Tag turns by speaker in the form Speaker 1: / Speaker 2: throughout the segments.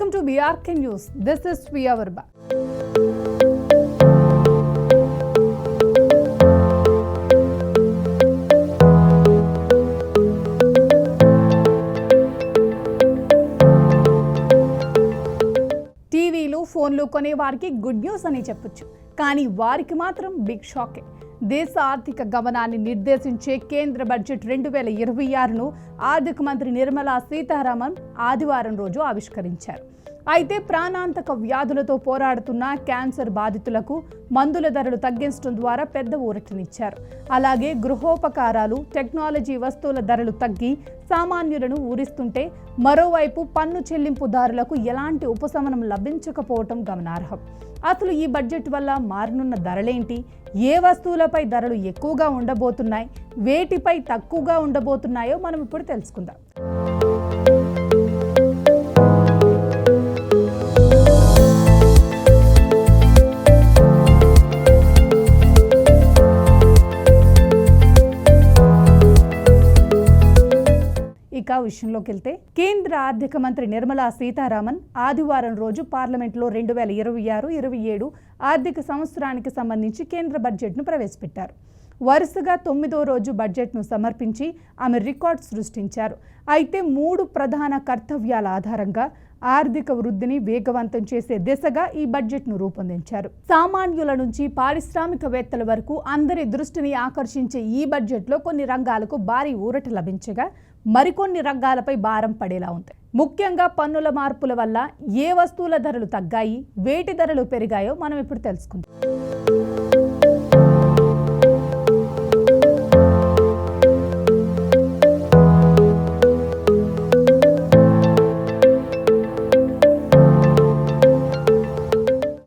Speaker 1: Welcome to BRK News. This is Priya Verba. టీవీలు ఫోన్లు కొనే వారికి గుడ్ న్యూస్ అని చెప్పొచ్చు. కానీ వారికి మాత్రం బిగ్ షాకే. దేశ ఆర్థిక గమనాన్ని నిర్దేశించే కేంద్ర బడ్జెట్ 2026ను ఆర్థిక మంత్రి నిర్మలా సీతారామన్ ఆదివారం రోజు ఆవిష్కరించారు. అయితే ప్రాణాంతక వ్యాధులతో పోరాడుతున్న క్యాన్సర్ బాధితులకు మందుల ధరలు తగ్గించడం ద్వారా పెద్ద ఊరటనిచ్చారు. అలాగే గృహోపకారాలు, టెక్నాలజీ వస్తువుల ధరలు తగ్గి సామాన్యులను ఊరిస్తుంటే, మరోవైపు పన్ను చెల్లింపుదారులకు ఎలాంటి ఉపశమనం లభించకపోవటం గమనార్హం. అసలు ఈ బడ్జెట్ వల్ల మారనున్న ధరలేంటి, ఏ వస్తువులపై ధరలు ఎక్కువగా ఉండబోతున్నాయి, వేటిపై తక్కువగా ఉండబోతున్నాయో మనం ఇప్పుడు తెలుసుకుందాం. విషయంలోకి వెళ్తే, కేంద్ర ఆర్థిక మంత్రి నిర్మలా సీతారామన్ ఆదివారం రోజు పార్లమెంట్లో 2026-27 ఆర్థిక సంవత్సరానికి సంబంధించి కేంద్ర బడ్జెట్ను ప్రవేశపెట్టారు. వరుసగా 9వ రోజు బడ్జెట్ను సమర్పించి ఆమె రికార్డు సృష్టించారు. అయితే 3 ప్రధాన కర్తవ్యాల ఆధారంగా ఆర్థిక వృద్ధిని వేగవంతం చేసే దిశగా ఈ బడ్జెట్ను రూపొందించారు. సామాన్యుల నుంచి పారిశ్రామికవేత్తల వరకు అందరి దృష్టిని ఆకర్షించే ఈ బడ్జెట్లో కొన్ని రంగాలకు భారీ ఊరట లభించగా, మరికొన్ని రంగాలపై భారం పడేలా ఉంది. ముఖ్యంగా పన్నుల మార్పుల వల్ల ఏ వస్తువుల ధరలు తగ్గాయి, వేటి ధరలు పెరిగాయో మనం ఇప్పుడు తెలుసుకుందాం.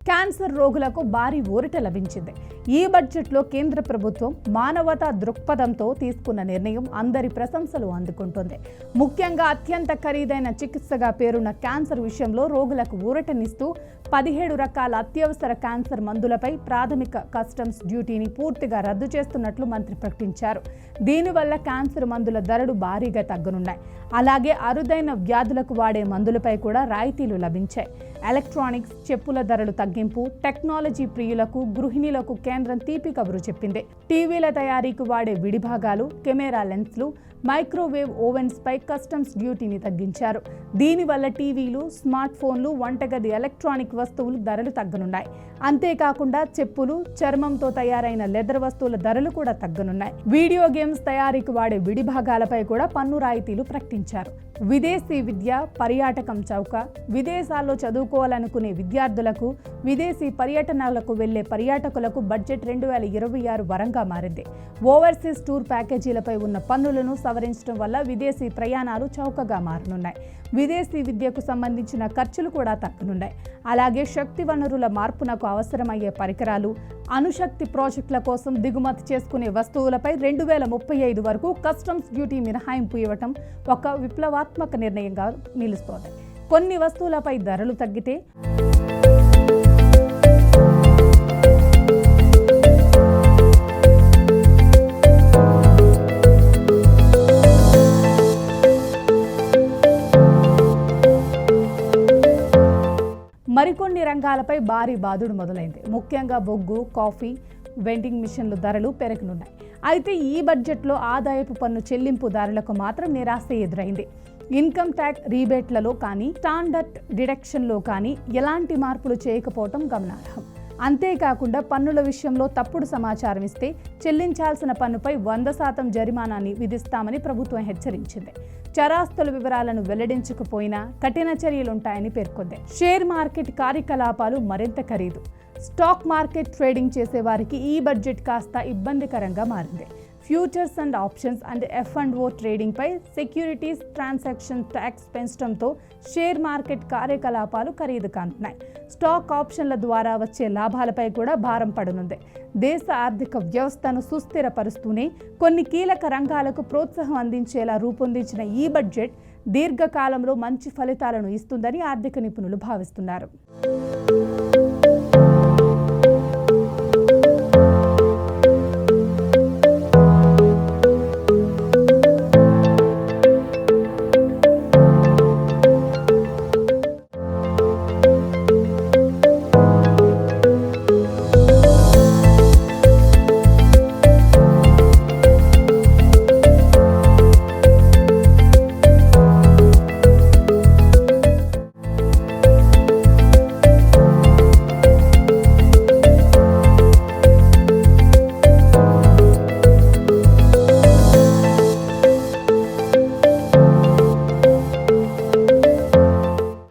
Speaker 1: క్యాన్సర్ రోగులకు భారీ ఊరట లభించింది. ఈ బడ్జెట్లో కేంద్ర ప్రభుత్వం మానవతా దృక్పథంతో తీసుకున్న నిర్ణయం అందరి ప్రశంసలు అందుకుంటుంది. ముఖ్యంగా అత్యంత ఖరీదైన చికిత్సగా పేరున్న క్యాన్సర్ విషయంలో రోగులకు ఊరటనిస్తూ 17 రకాల అత్యవసర క్యాన్సర్ మందులపై ప్రాథమిక కస్టమ్స్ డ్యూటీని పూర్తిగా రద్దు చేస్తున్నట్లు మంత్రి ప్రకటించారు. దీనివల్ల క్యాన్సర్ మందుల ధరలు భారీగా తగ్గనున్నాయి. అలాగే అరుదైన వ్యాధులకు వాడే మందులపై కూడా రాయితీలు లభించాయి. ఎలక్ట్రానిక్స్, చెప్పుల ధరలు తగ్గింపు, టెక్నాలజీ ప్రియులకు, గృహిణులకు కేంద్రం తీపి కబురు చెప్పింది. టీవీల తయారీకి వాడే విడిభాగాలు, కెమెరా లెన్స్లు, మైక్రోవేవ్ ఓవెన్స్ పై కస్టమ్స్ డ్యూటీని తగ్గించారు. దీనివల్ల టీవీలు, స్మార్ట్ ఫోన్లు, వంటగది ఎలక్ట్రానిక్ వస్తువులు ధరలు తగ్గనున్నాయి. అంతేకాకుండా చెప్పులు, చర్మంతో తయారైన లెదర్ వస్తువుల ధరలు కూడా తగ్గనున్నాయి. వీడియో గేమ్స్ తయారీకి వాడే విడిభాగాలపై కూడా పన్ను రాయితీలు ప్రకటించారు. విదేశీ విద్య, పర్యాటకం చౌక, విదేశాల్లో చదువుకోవాలనుకునే విద్యార్థులకు, విదేశీ పర్యటనలకు వెళ్లే పర్యాటకులకు బడ్జెట్ 2026 వరంగా మారింది. ఓవర్సీస్ టూర్ ప్యాకేజీలపై ఉన్న పన్నులను సవరించడం వల్ల విదేశీ ప్రయాణాలు చౌకగా మారనున్నాయి. విదేశీ విద్యకు సంబంధించిన ఖర్చులు కూడా తగ్గనున్నాయి. అలాగే శక్తి వనరుల మార్పునకు అవసరమయ్యే పరికరాలు, అణుశక్తి ప్రాజెక్టుల కోసం దిగుమతి చేసుకునే వస్తువులపై 2035 వరకు కస్టమ్స్ డ్యూటీ మినహాయింపు ఇవ్వటం ఒక విప్లవాత్మక నిర్ణయంగా నిలుస్తోంది. కొన్ని వస్తువులపై ధరలు తగ్గితే మరికొన్ని రంగాలపై భారీ బాదుడు మొదలైంది. ముఖ్యంగా బొగ్గు, కాఫీ, వెండింగ్ మిషన్లు ధరలు పెరగనున్నాయి. అయితే ఈ బడ్జెట్లో ఆదాయపు పన్ను చెల్లింపుదారులకు మాత్రం నిరాశ ఎదురైంది. ఇన్కమ్ ట్యాక్స్ రీబేట్లలో కానీ, స్టాండర్డ్ డిడక్షన్లో కానీ ఎలాంటి మార్పులు చేయకపోవటం గమనార్హం. అంతేకాకుండా పన్నుల విషయంలో తప్పుడు సమాచారం ఇస్తే చెల్లించాల్సిన పన్నుపై 100% జరిమానాన్ని విధిస్తామని ప్రభుత్వం హెచ్చరించింది. చరాస్తుల వివరాలను వెల్లడించకపోయినా కఠిన చర్యలుంటాయని పేర్కొంది. షేర్ మార్కెట్ కార్యకలాపాలు మరింత ఖరీదు. స్టాక్ మార్కెట్ ట్రేడింగ్ చేసేవారికి ఈ బడ్జెట్ కాస్త ఇబ్బందికరంగా మారింది. Futures and options and F&O trading పై సెక్యూరిటీస్ ట్రాన్సాక్షన్ ట్యాక్స్ పెంచడంతో షేర్ మార్కెట్ కార్యకలాపాలు ఖరీదు కానున్నాయి. స్టాక్ ఆప్షన్ల ద్వారా వచ్చే లాభాలపై కూడా భారం పడనుంది. దేశ ఆర్థిక వ్యవస్థను సుస్థిరపరుస్తూనే కొన్ని కీలక రంగాలకు ప్రోత్సాహం అందించేలా రూపొందించిన ఈ బడ్జెట్ దీర్ఘకాలంలో మంచి ఫలితాలను ఇస్తుందని ఆర్థిక నిపుణులు భావిస్తున్నారు.